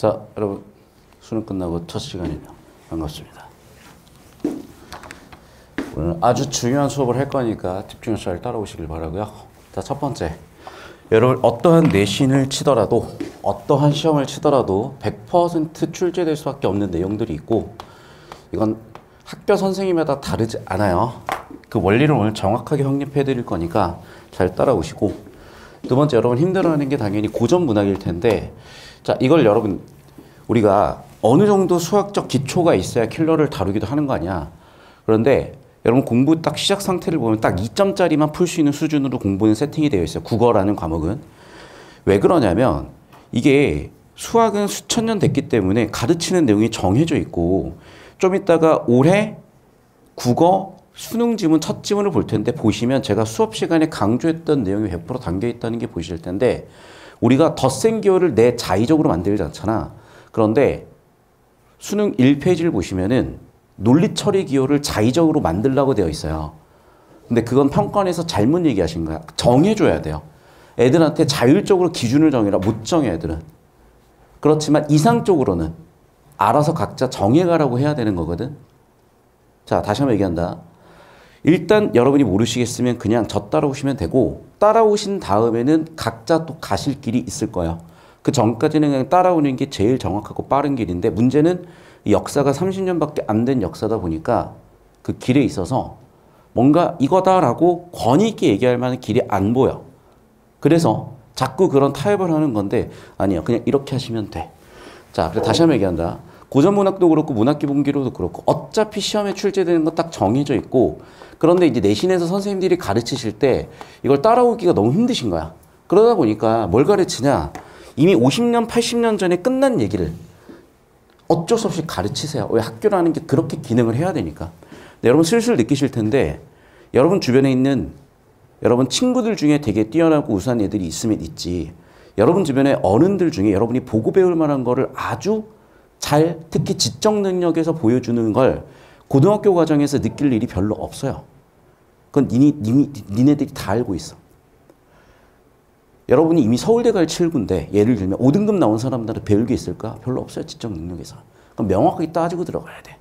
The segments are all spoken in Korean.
자, 여러분 수능 끝나고 첫 시간이네요. 반갑습니다. 오늘 아주 중요한 수업을 할 거니까 집중해서 잘 따라오시길 바라고요. 자, 첫 번째. 여러분 어떠한 내신을 치더라도 어떠한 시험을 치더라도 100% 출제될 수밖에 없는 내용들이 있고 이건 학교 선생님마다 다르지 않아요. 그 원리를 오늘 정확하게 확립해 드릴 거니까 잘 따라오시고, 두 번째, 여러분 힘들어하는 게 당연히 고전 문학일 텐데, 자, 이걸 여러분 우리가 어느 정도 수학적 기초가 있어야 킬러를 다루기도 하는 거 아니야. 그런데 여러분 공부 딱 시작 상태를 보면 딱 2점짜리만 풀 수 있는 수준으로 공부는 세팅이 되어 있어요. 국어라는 과목은. 왜 그러냐면 이게 수학은 수천 년 됐기 때문에 가르치는 내용이 정해져 있고, 좀 이따가 올해 국어 수능 지문 첫 지문을 볼 텐데 보시면 제가 수업 시간에 강조했던 내용이 100% 담겨 있다는 게 보이실 텐데, 우리가 덧셈 기호를 내 자의적으로 만들지 않잖아. 그런데 수능 1페이지를 보시면은 논리 처리 기호를 자의적으로 만들라고 되어 있어요. 근데 그건 평가원에서 잘못 얘기하신 거야. 정해줘야 돼요. 애들한테 자율적으로 기준을 정해라. 못 정해, 애들은. 그렇지만 이상적으로는 알아서 각자 정해가라고 해야 되는 거거든. 자, 다시 한번 얘기한다. 일단 여러분이 모르시겠으면 그냥 저 따라오시면 되고, 따라오신 다음에는 각자 또 가실 길이 있을 거예요. 그 전까지는 그냥 따라오는 게 제일 정확하고 빠른 길인데, 문제는 역사가 30년밖에 안 된 역사다 보니까 그 길에 있어서 뭔가 이거다라고 권위 있게 얘기할 만한 길이 안 보여. 그래서 자꾸 그런 타협을 하는 건데, 아니요, 그냥 이렇게 하시면 돼. 자, 그래 다시 한번 얘기한다. 고전 문학도 그렇고 문학기본기로도 그렇고 어차피 시험에 출제되는 거 딱 정해져 있고, 그런데 이제 내신에서 선생님들이 가르치실 때 이걸 따라오기가 너무 힘드신 거야. 그러다 보니까 뭘 가르치냐, 이미 50년 80년 전에 끝난 얘기를 어쩔 수 없이 가르치세요. 왜? 학교라는 게 그렇게 기능을 해야 되니까. 네, 여러분 슬슬 느끼실 텐데, 여러분 주변에 있는 여러분 친구들 중에 되게 뛰어나고 우수한 애들이 있으면 있지, 여러분 주변에 어른들 중에 여러분이 보고 배울 만한 거를 아주 잘, 특히 지적 능력에서 보여주는 걸 고등학교 과정에서 느낄 일이 별로 없어요. 그건 니네들이 다 알고 있어. 여러분이 이미 서울대 갈 7군데 예를 들면 5등급 나온 사람들한테 배울 게 있을까? 별로 없어요. 지적 능력에서. 그럼 명확하게 따지고 들어가야 돼.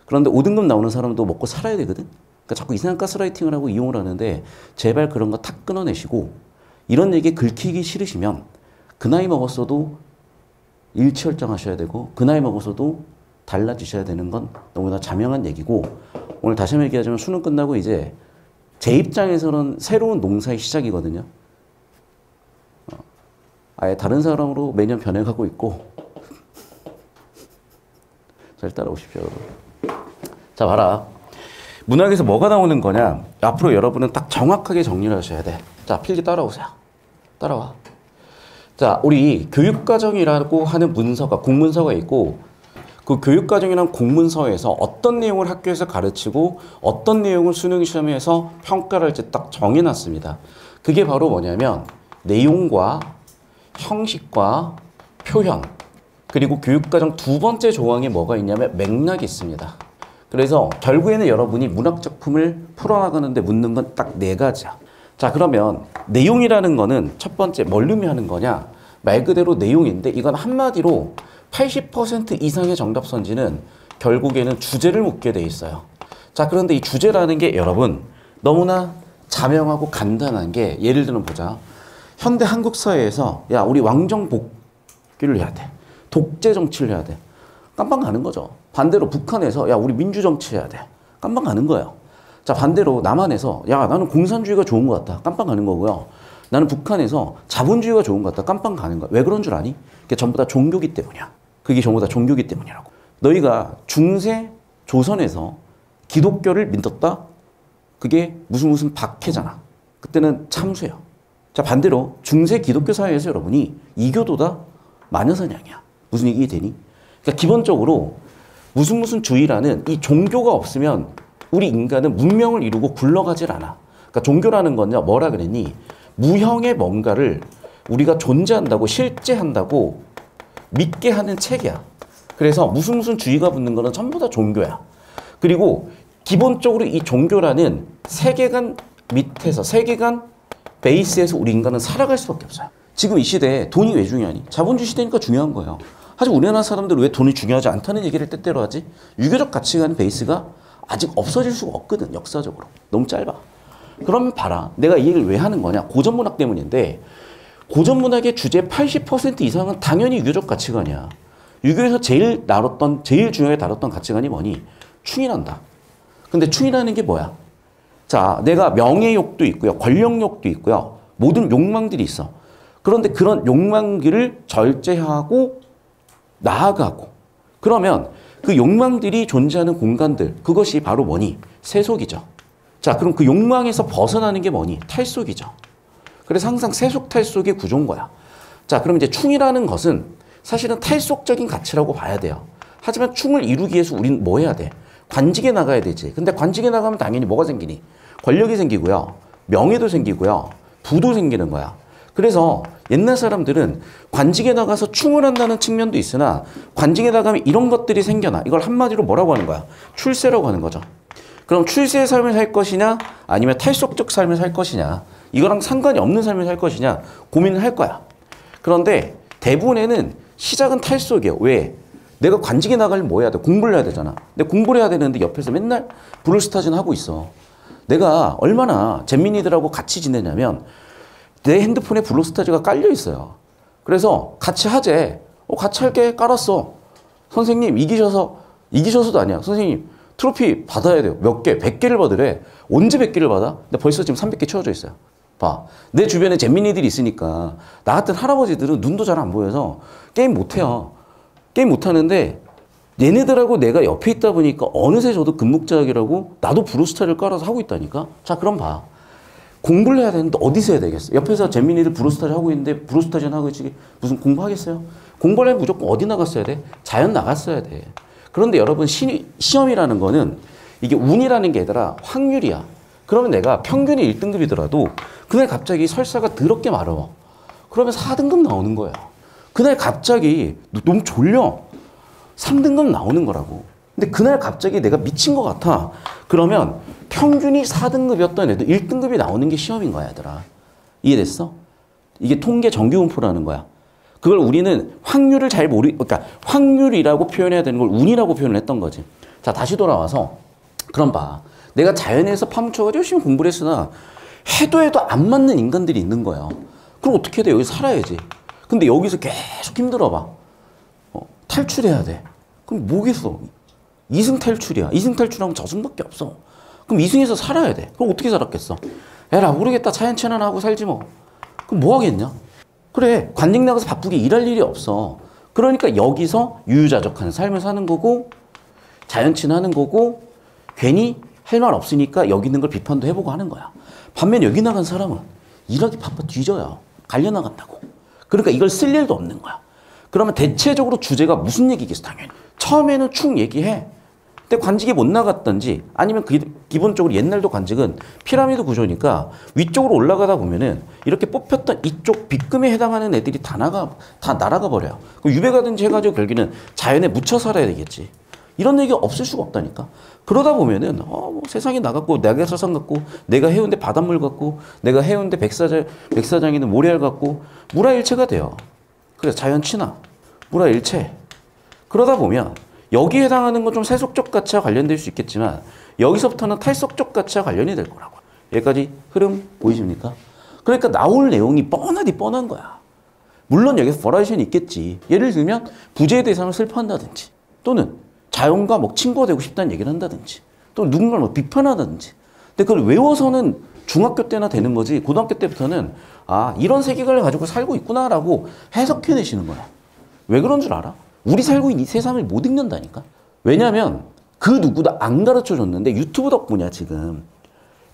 그런데 5등급 나오는 사람도 먹고 살아야 되거든. 그러니까 자꾸 이상한 가스라이팅을 하고 이용을 하는데, 제발 그런 거 탁 끊어내시고, 이런 얘기에 긁히기 싫으시면 그 나이 먹었어도 일취월장하셔야 되고, 그 나이 먹어서도 달라지셔야 되는 건 너무나 자명한 얘기고, 오늘 다시 한번 얘기하자면 수능 끝나고 이제 제 입장에서는 새로운 농사의 시작이거든요. 아예 다른 사람으로 매년 변해가고 있고. 잘 따라오십시오, 여러분. 자, 봐라. 문학에서 뭐가 나오는 거냐. 앞으로 여러분은 딱 정확하게 정리를 하셔야 돼. 자, 필기 따라오세요. 따라와. 자, 우리 교육과정이라고 하는 문서가, 공문서가 있고, 그 교육과정이라는 공문서에서 어떤 내용을 학교에서 가르치고 어떤 내용을 수능 시험에서 평가를 할지 딱 정해놨습니다. 그게 바로 뭐냐면 내용과 형식과 표현, 그리고 교육과정 두 번째 조항에 뭐가 있냐면 맥락이 있습니다. 그래서 결국에는 여러분이 문학작품을 풀어나가는데 묻는 건 딱 네 가지야. 자, 그러면 내용이라는 거는 첫 번째 뭘 의미하는 거냐, 말 그대로 내용인데, 이건 한마디로 80% 이상의 정답 선지는 결국에는 주제를 묻게 돼 있어요. 자, 그런데 이 주제라는 게 여러분 너무나 자명하고 간단한 게, 예를 들면 보자. 현대 한국 사회에서 야, 우리 왕정 복귀를 해야 돼. 독재 정치를 해야 돼. 깜빵 가는 거죠. 반대로 북한에서 야, 우리 민주 정치 해야 돼. 깜빵 가는 거예요. 자, 반대로 남한에서 야, 나는 공산주의가 좋은 것 같다. 깜빵 가는 거고요. 나는 북한에서 자본주의가 좋은 것 같다. 깜빵 가는 거야. 왜 그런 줄 아니? 그게 전부 다 종교기 때문이야. 그게 전부 다 종교기 때문이라고. 너희가 중세 조선에서 기독교를 믿었다? 그게 무슨 박해잖아. 그때는 참수예요. 자, 반대로 중세 기독교 사회에서 여러분이 이교도다? 마녀사냥이야. 무슨 얘기 되니? 그러니까 기본적으로 무슨 주의라는 이 종교가 없으면 우리 인간은 문명을 이루고 굴러가질 않아. 그러니까 종교라는 건요, 뭐라 그랬니? 무형의 뭔가를 우리가 존재한다고, 실제한다고 믿게 하는 체계야. 그래서 무슨 주의가 붙는 거는 전부 다 종교야. 그리고 기본적으로 이 종교라는 세계관 밑에서, 세계관 베이스에서 우리 인간은 살아갈 수밖에 없어요. 지금 이 시대에 돈이 왜 중요하니? 자본주의 시대니까 중요한 거예요. 하지만 우리나라 사람들은 왜 돈이 중요하지 않다는 얘기를 때때로 하지? 유교적 가치관 베이스가 아직 없어질 수가 없거든, 역사적으로. 너무 짧아. 그럼 봐라. 내가 이 얘기를 왜 하는 거냐? 고전문학 때문인데 고전문학의 주제 80% 이상은 당연히 유교적 가치관이야. 유교에서 제일 중요하게 다뤘던 가치관이 뭐니? 충이란다. 근데 충이라는 게 뭐야? 자, 내가 명예욕도 있고요. 권력욕도 있고요. 모든 욕망들이 있어. 그런데 그런 욕망들을 절제하고 나아가고 그러면 그 욕망들이 존재하는 공간들 그것이 바로 뭐니? 세속이죠. 자, 그럼 그 욕망에서 벗어나는 게 뭐니? 탈속이죠. 그래서 항상 세속 탈속의 구조인 거야. 자, 그럼 이제 충이라는 것은 사실은 탈속적인 가치라고 봐야 돼요. 하지만 충을 이루기 위해서 우리는 뭐 해야 돼? 관직에 나가야 되지. 근데 관직에 나가면 당연히 뭐가 생기니? 권력이 생기고요. 명예도 생기고요. 부도 생기는 거야. 그래서 옛날 사람들은 관직에 나가서 충을 한다는 측면도 있으나 관직에 나가면 이런 것들이 생겨나. 이걸 한마디로 뭐라고 하는 거야? 출세라고 하는 거죠. 그럼 출세의 삶을 살 것이냐 아니면 탈속적 삶을 살 것이냐 이거랑 상관이 없는 삶을 살 것이냐 고민을 할 거야. 그런데 대부분에는 시작은 탈속이에요. 왜? 내가 관직에 나가려면 뭐 해야 돼? 공부를 해야 되잖아. 근데 공부를 해야 되는데 옆에서 맨날 브롤스타전 하고 있어. 내가 얼마나 잼민이들하고 같이 지내냐면 내 핸드폰에 블록스타즈가 깔려 있어요. 그래서 같이 하재. 같이 할게. 깔았어. 선생님 이기셔서도 아니야. 선생님 트로피 받아야 돼요. 몇 개? 100개를 받으래. 언제 100개를 받아? 근데 벌써 지금 300개 채워져 있어요. 봐. 내 주변에 잼민이들이 있으니까 나 같은 할아버지들은 눈도 잘 안 보여서 게임 못해요. 게임 못하는데 얘네들하고 내가 옆에 있다 보니까 어느새 저도 금묵자학이라고 나도 브루스타를 깔아서 하고 있다니까. 자, 그럼 봐. 공부를 해야 되는데 어디서 해야 되겠어? 옆에서 잼민이들 브루스타를 하고 있는데 브루스타전 하고 있지 무슨 공부하겠어요? 공부하려면 무조건 어디 나갔어야 돼? 자연 나갔어야 돼. 그런데 여러분 시험이라는 거는 이게 운이라는 게 아니라 확률이야. 그러면 내가 평균이 1등급이더라도 그날 갑자기 설사가 더럽게 마려워. 그러면 4등급 나오는 거야. 그날 갑자기 너무 졸려. 3등급 나오는 거라고. 근데 그날 갑자기 내가 미친 것 같아. 그러면 평균이 4등급이었던 애도 1등급이 나오는 게 시험인 거야, 얘들아. 이해됐어? 이게 통계 정규분포라는 거야. 그걸 우리는 확률을 그러니까 확률이라고 표현해야 되는 걸 운이라고 표현을 했던 거지. 자, 다시 돌아와서 그럼 봐. 내가 자연에서 파묻혀가지고 열심히 공부를 했으나 해도 안 맞는 인간들이 있는 거야. 그럼 어떻게 돼? 여기 살아야지. 근데 여기서 계속 힘들어봐. 탈출해야 돼. 그럼 뭐겠어? 이승 탈출이야. 이승 탈출하면 저승밖에 없어. 그럼 이승에서 살아야 돼. 그럼 어떻게 살았겠어? 에라 모르겠다. 차연차나 하고 살지 뭐. 그럼 뭐 하겠냐? 그래. 관직 나가서 바쁘게 일할 일이 없어. 그러니까 여기서 유유자적한 삶을 사는 거고 자연친하는 거고 괜히 할 말 없으니까 여기 있는 걸 비판도 해보고 하는 거야. 반면 여기 나간 사람은 일하기 바빠 뒤져요. 갈려나간다고. 그러니까 이걸 쓸 일도 없는 거야. 그러면 대체적으로 주제가 무슨 얘기겠어? 당연히. 처음에는 축 얘기해. 근데 관직이 못 나갔던지 아니면 기본적으로 옛날도 관직은 피라미드 구조니까 위쪽으로 올라가다 보면은 이렇게 뽑혔던 이쪽 빗금에 해당하는 애들이 다 날아가 버려요. 유배가든지 해가지고 결국에는 자연에 묻혀 살아야 되겠지. 이런 얘기가 없을 수가 없다니까. 그러다 보면은 뭐 세상에 나갔고 내가 서산 같고 내가 해운대 바닷물 같고 내가 해운대 백사장에는 모래알 같고 무라일체가 돼요. 그래서 자연 친화, 무라일체. 그러다 보면 여기에 해당하는 건 좀 세속적 가치와 관련될 수 있겠지만 여기서부터는 탈속적 가치와 관련이 될 거라고. 여기까지 흐름 보이십니까? 그러니까 나올 내용이 뻔한 거야. 물론 여기서 버라이션이 있겠지. 예를 들면 부재의 대상을 슬퍼한다든지 또는 자연과 친구가 되고 싶다는 얘기를 한다든지 또 누군가를 비판하다든지. 근데 그걸 외워서는 중학교 때나 되는 거지 고등학교 때부터는 이런 세계관을 가지고 살고 있구나라고 해석해내시는 거야. 왜 그런 줄 알아? 우리 살고 있는 이 세상을 못 읽는다니까. 왜냐하면 그 누구도 안 가르쳐줬는데 유튜브 덕분이야 지금.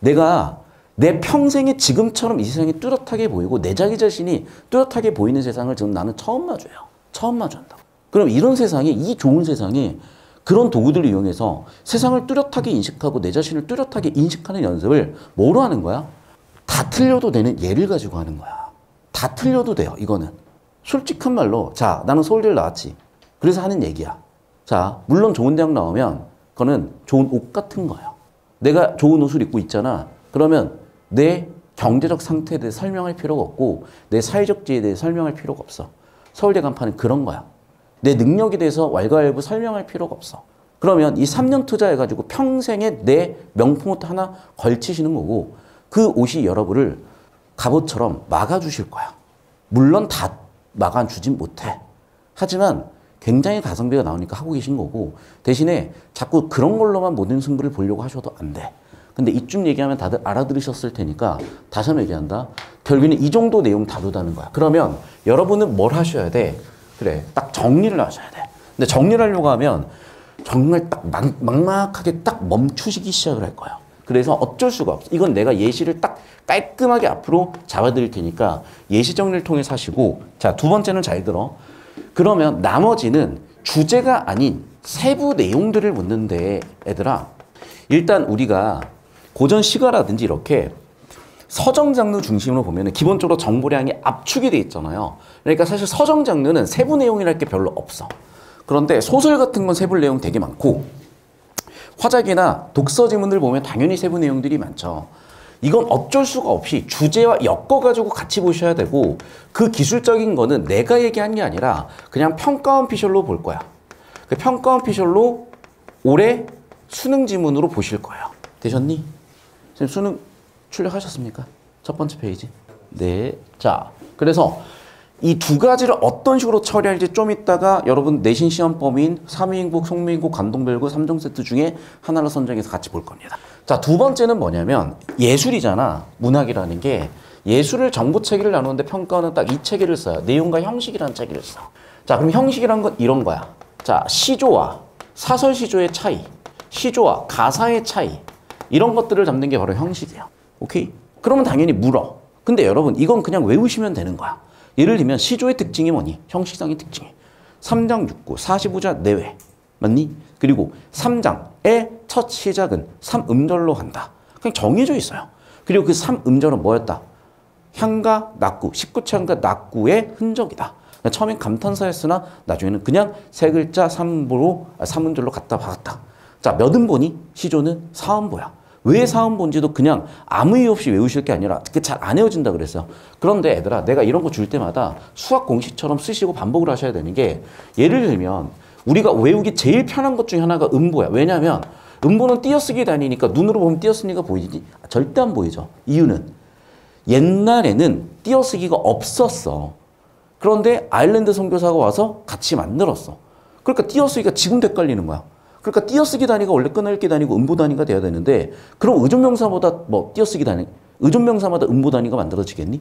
내가 내 평생에 지금처럼 이 세상이 뚜렷하게 보이고 내 자기 자신이 뚜렷하게 보이는 세상을 지금 나는 처음 마주해요. 처음 마주한다고. 그럼 이런 세상에 이 좋은 세상에 그런 도구들을 이용해서 세상을 뚜렷하게 인식하고 내 자신을 뚜렷하게 인식하는 연습을 뭐로 하는 거야? 다 틀려도 되는 예를 가지고 하는 거야. 다 틀려도 돼요, 이거는. 솔직한 말로, 자, 나는 서울대를 나왔지. 그래서 하는 얘기야. 자, 물론 좋은 대학 나오면 그거는 좋은 옷 같은 거예요. 내가 좋은 옷을 입고 있잖아. 그러면 내 경제적 상태에 대해 설명할 필요가 없고 내 사회적 지위에 대해 설명할 필요가 없어. 서울대 간판은 그런 거야. 내 능력에 대해서 왈가왈부 설명할 필요가 없어. 그러면 이 3년 투자해가지고 평생에 내 명품 옷 하나 걸치시는 거고 그 옷이 여러분을 갑옷처럼 막아주실 거야. 물론 다 막아주진 못해. 하지만 굉장히 가성비가 나오니까 하고 계신 거고 대신에 자꾸 그런 걸로만 모든 승부를 보려고 하셔도 안 돼. 근데 이쯤 얘기하면 다들 알아들으셨을 테니까 다시 한번 얘기한다. 결국에는 이 정도 내용 다루다는 거야. 그러면 여러분은 뭘 하셔야 돼? 그래, 딱 정리를 하셔야 돼. 근데 정리를 하려고 하면 정말 딱 막막하게 딱 멈추시기 시작을 할 거야. 그래서 어쩔 수가 없어. 이건 내가 예시를 딱 깔끔하게 앞으로 잡아드릴 테니까 예시 정리를 통해서 하시고 자, 두 번째는 잘 들어. 그러면 나머지는 주제가 아닌 세부 내용들을 묻는데 얘들아 일단 우리가 고전 시가라든지 이렇게 서정 장르 중심으로 보면 기본적으로 정보량이 압축이 돼 있잖아요. 그러니까 사실 서정 장르는 세부 내용이랄 게 별로 없어. 그런데 소설 같은 건 세부 내용 되게 많고 화작이나 독서 지문들 보면 당연히 세부 내용들이 많죠. 이건 어쩔 수가 없이 주제와 엮어가지고 같이 보셔야 되고 그 기술적인 거는 내가 얘기한 게 아니라 그냥 평가원 피셜로 볼 거야. 그 평가원 피셜로 올해 수능 지문으로 보실 거예요. 되셨니? 지금 수능 출력하셨습니까? 첫 번째 페이지. 네. 자, 그래서 이 두 가지를 어떤 식으로 처리할지 좀 이따가 여러분 내신 시험 범위인 삼위인국, 송미인국, 관동별구 3종 세트 중에 하나를 선정해서 같이 볼 겁니다. 자, 두 번째는 뭐냐면 예술이잖아. 문학이라는 게 예술을 정보 체계를 나누는데 평가는 딱 이 체계를 써요. 내용과 형식이라는 체계를 써. 자, 그럼 형식이란 건 이런 거야. 자, 시조와 사설 시조의 차이, 시조와 가사의 차이 이런 것들을 잡는 게 바로 형식이에요. 오케이? 그러면 당연히 물어. 근데 여러분 이건 그냥 외우시면 되는 거야. 예를 들면 시조의 특징이 뭐니? 형식상의 특징이 3장 6구 45자 내외 맞니? 그리고 3장의 첫 시작은 3음절로 한다. 그냥 정해져 있어요. 그리고 그 3음절은 뭐였다? 향가, 낙구, 19창과 낙구의 흔적이다. 처음엔 감탄사였으나 나중에는 그냥 세 글자 3음절로 갖다 박았다. 자, 몇 음보니? 시조는 4음보야. 왜 4음본지도 그냥 아무 이유 없이 외우실 게 아니라 그게 잘 안 외워진다 그랬어요. 그런데 얘들아 내가 이런 거 줄 때마다 수학 공식처럼 쓰시고 반복을 하셔야 되는 게 예를 들면 우리가 외우기 제일 편한 것 중에 하나가 음보야. 왜냐하면 음보는 띄어쓰기 다니니까 눈으로 보면 띄어쓰기가 보이지? 절대 안 보이죠. 이유는 옛날에는 띄어쓰기가 없었어. 그런데 아일랜드 선교사가 와서 같이 만들었어. 그러니까 띄어쓰기가 지금도 헷갈리는 거야. 그러니까 띄어쓰기 단위가 원래 끊어읽기 단위고 음보 단위가 돼야 되는데 그럼 의존명사보다 뭐 띄어쓰기 단위, 의존명사마다 음보 단위가 만들어지겠니?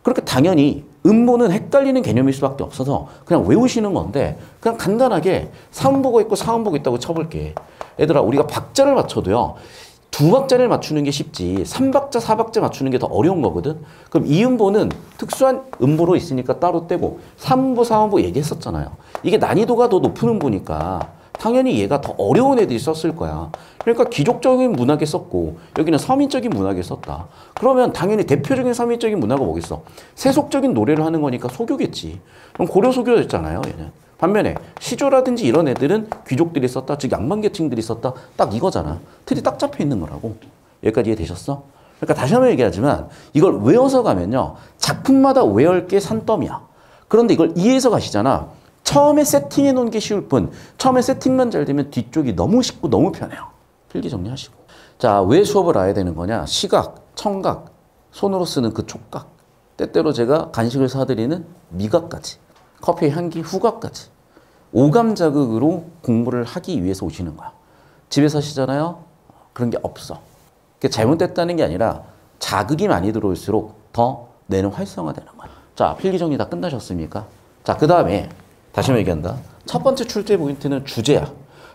그러니까 당연히 음보는 헷갈리는 개념일 수밖에 없어서 그냥 외우시는 건데 그냥 간단하게 3음보가 있고 4음보가 있다고 쳐볼게. 얘들아 우리가 박자를 맞춰도요. 두 박자를 맞추는 게 쉽지 3박자, 4박자 맞추는 게 더 어려운 거거든. 그럼 2음보는 특수한 음보로 있으니까 따로 떼고 3음보, 4음보 얘기했었잖아요. 이게 난이도가 더 높은 음보니까 당연히 얘가 더 어려운 애들이 썼을 거야. 그러니까 귀족적인 문학에 썼고 여기는 서민적인 문학에 썼다. 그러면 당연히 대표적인 서민적인 문학은 뭐겠어? 세속적인 노래를 하는 거니까 소교겠지. 그럼 고려 소교였잖아요. 얘는. 반면에 시조라든지 이런 애들은 귀족들이 썼다. 즉 양반계층들이 썼다. 딱 이거잖아. 틀이 딱 잡혀 있는 거라고. 여기까지 이해되셨어? 그러니까 다시 한번 얘기하지만 이걸 외워서 가면요. 작품마다 외울 게 산더미야. 그런데 이걸 이해해서 가시잖아. 처음에 세팅해 놓은 게 쉬울 뿐 처음에 세팅만 잘 되면 뒤쪽이 너무 쉽고 너무 편해요. 필기 정리하시고. 자, 왜 수업을 알아야 되는 거냐? 시각, 청각, 손으로 쓰는 그 촉각, 때때로 제가 간식을 사드리는 미각까지, 커피의 향기, 후각까지 오감 자극으로 공부를 하기 위해서 오시는 거야. 집에서 하시잖아요? 그런 게 없어. 그게 잘못됐다는 게 아니라 자극이 많이 들어올수록 더 뇌는 활성화되는 거야. 자, 필기 정리 다 끝나셨습니까? 자, 그 다음에 다시 한번 얘기한다. 첫 번째 출제 포인트는 주제야.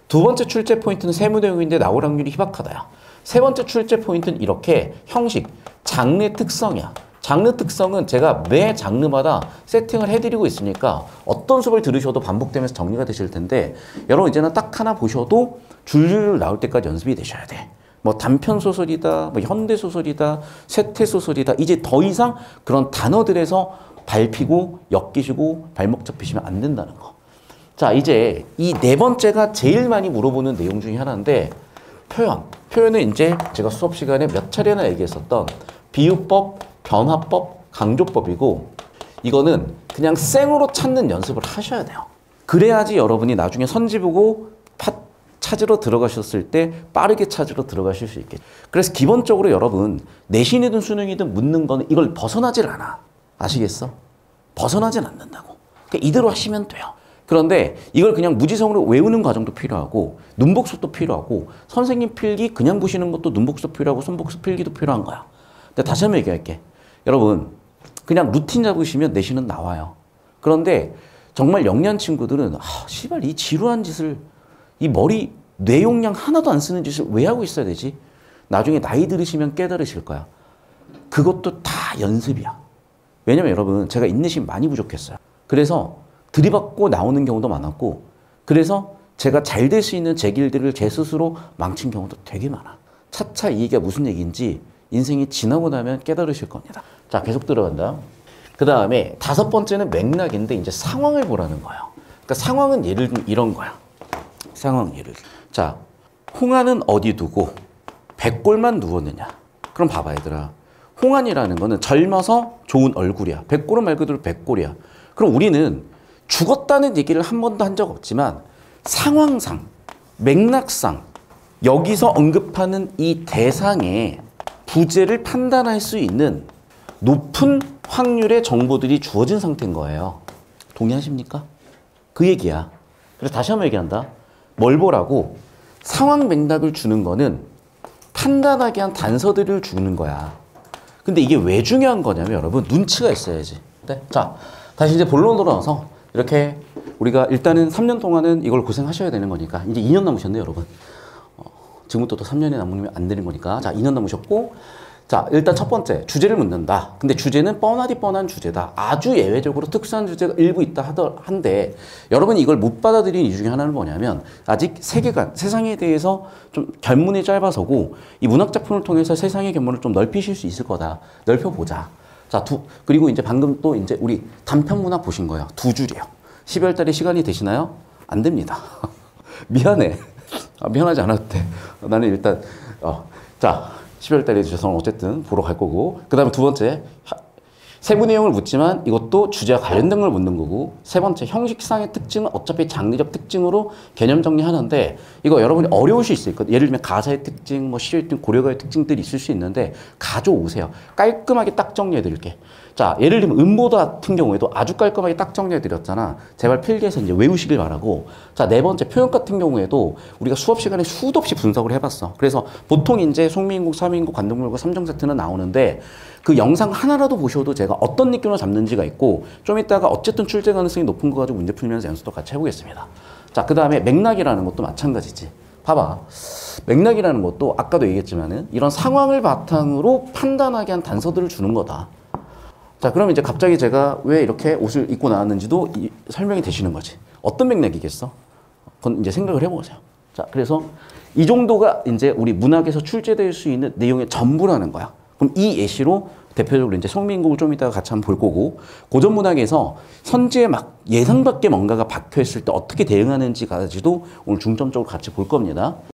두 번째 출제 포인트는 세무 내용인데 나올 확률이 희박하다야. 세 번째 출제 포인트는 이렇게 형식, 장르의 특성이야. 장르 특성은 제가 매 장르마다 세팅을 해드리고 있으니까 어떤 수업을 들으셔도 반복되면서 정리가 되실 텐데 여러분 이제는 딱 하나 보셔도 줄줄 나올 때까지 연습이 되셔야 돼. 뭐 단편 소설이다, 뭐 현대 소설이다, 세태 소설이다. 이제 더 이상 그런 단어들에서 밟히고 엮이시고 발목 잡히시면 안 된다는 거. 자, 이제 이 네 번째가 제일 많이 물어보는 내용 중에 하나인데 표현. 표현은 이제 제가 수업 시간에 몇 차례나 얘기했었던 비유법, 변화법, 강조법이고 이거는 그냥 생으로 찾는 연습을 하셔야 돼요. 그래야지 여러분이 나중에 선지 보고 찾으러 들어가셨을 때 빠르게 찾으러 들어가실 수 있겠죠. 그래서 기본적으로 여러분 내신이든 수능이든 묻는 거는 이걸 벗어나질 않아. 아시겠어? 벗어나질 않는다고. 그러니까 이대로 하시면 돼요. 그런데 이걸 그냥 무지성으로 외우는 과정도 필요하고 눈복습도 필요하고 선생님 필기 그냥 보시는 것도 눈복습 필요하고 손복습 필기도 필요한 거야. 근데 다시 한번 얘기할게. 여러분 그냥 루틴 잡으시면 내신은 나와요. 그런데 정말 영리한 친구들은 씨발 이 지루한 짓을 이 머리 뇌용량 하나도 안 쓰는 짓을 왜 하고 있어야 되지? 나중에 나이 들으시면 깨달으실 거야. 그것도 다 연습이야. 왜냐면 여러분 제가 인내심 많이 부족했어요. 그래서 들이받고 나오는 경우도 많았고 그래서 제가 잘 될 수 있는 제 길들을 제 스스로 망친 경우도 되게 많아. 차차 이 얘기가 무슨 얘기인지 인생이 지나고 나면 깨달으실 겁니다. 자, 계속 들어간다. 그 다음에 다섯 번째는 맥락인데 이제 상황을 보라는 거예요. 그러니까 상황은 예를 들면 이런 거야. 상황 예를 들면. 자, 홍안은 어디 두고 백골만 누웠느냐. 그럼 봐봐 얘들아. 홍안이라는 거는 젊어서 좋은 얼굴이야. 백골은 말 그대로 백골이야. 그럼 우리는 죽었다는 얘기를 한 번도 한 적 없지만 상황상, 맥락상 여기서 언급하는 이 대상의 부재를 판단할 수 있는 높은 확률의 정보들이 주어진 상태인 거예요. 동의하십니까? 그 얘기야. 그래서 다시 한번 얘기한다. 뭘 보라고? 상황 맥락을 주는 거는 판단하게 한 단서들을 주는 거야. 근데 이게 왜 중요한 거냐면 여러분 눈치가 있어야지. 네? 자, 다시 이제 본론으로 나와서 이렇게 우리가 일단은 3년 동안은 이걸 고생하셔야 되는 거니까 이제 2년 남으셨네요, 여러분. 지금부터 또 3년이 남으면 안 되는 거니까 자 2년 남으셨고 자 일단 첫 번째 주제를 묻는다. 근데 주제는 뻔하디 뻔한 주제다. 아주 예외적으로 특수한 주제가 일부 있다 한데 여러분이 이걸 못 받아들인 이유 중에 하나는 뭐냐면 아직 세계관, 세상에 대해서 좀 견문이 짧아서고 이 문학 작품을 통해서 세상의 견문을 좀 넓히실 수 있을 거다. 넓혀보자. 자, 그리고 이제 방금 또 이제 우리 단편 문학 보신 거예요. 2줄이요. 12월 달에 시간이 되시나요? 안 됩니다. 미안해. 미안하지 않아도 돼. 나는 일단 자 12월 달에 주셔서 어쨌든 보러 갈 거고 그 다음에 두 번째 세부 내용을 묻지만 이것도 주제와 관련된 걸 묻는 거고 세 번째 형식상의 특징은 어차피 장르적 특징으로 개념 정리하는데 이거 여러분이 어려울 수 있을 거예요. 예를 들면 가사의 특징, 뭐 시의 특징, 고려가의 특징들이 있을 수 있는데 가져오세요. 깔끔하게 딱 정리해 드릴게. 자, 예를 들면 음보 같은 경우에도 아주 깔끔하게 딱 정리해 드렸잖아. 제발 필기해서 이제 외우시길 바라고. 자, 네 번째 표현 같은 경우에도 우리가 수업 시간에 수도 없이 분석을 해봤어. 그래서 보통 이제 송미인국, 사미인국, 관동물과 삼정 세트는 나오는데 그 영상 하나라도 보셔도 제가 어떤 느낌으로 잡는지가 있고 좀 이따가 어쨌든 출제 가능성이 높은 거 가지고 문제 풀면서 연습도 같이 해보겠습니다. 자, 그 다음에 맥락이라는 것도 마찬가지지. 봐봐. 맥락이라는 것도 아까도 얘기했지만은 이런 상황을 바탕으로 판단하게 한 단서들을 주는 거다. 자, 그럼 이제 갑자기 제가 왜 이렇게 옷을 입고 나왔는지도 설명이 되시는 거지. 어떤 맥락이겠어? 그건 이제 생각을 해보세요. 자, 그래서 이 정도가 이제 우리 문학에서 출제될 수 있는 내용의 전부라는 거야. 그럼 이 예시로 대표적으로 이제 송민국을 좀 이따가 같이 한번 볼 거고 고전 문학에서 선지에 막 예상 밖의 뭔가가 박혀 있을 때 어떻게 대응하는지까지도 오늘 중점적으로 같이 볼 겁니다.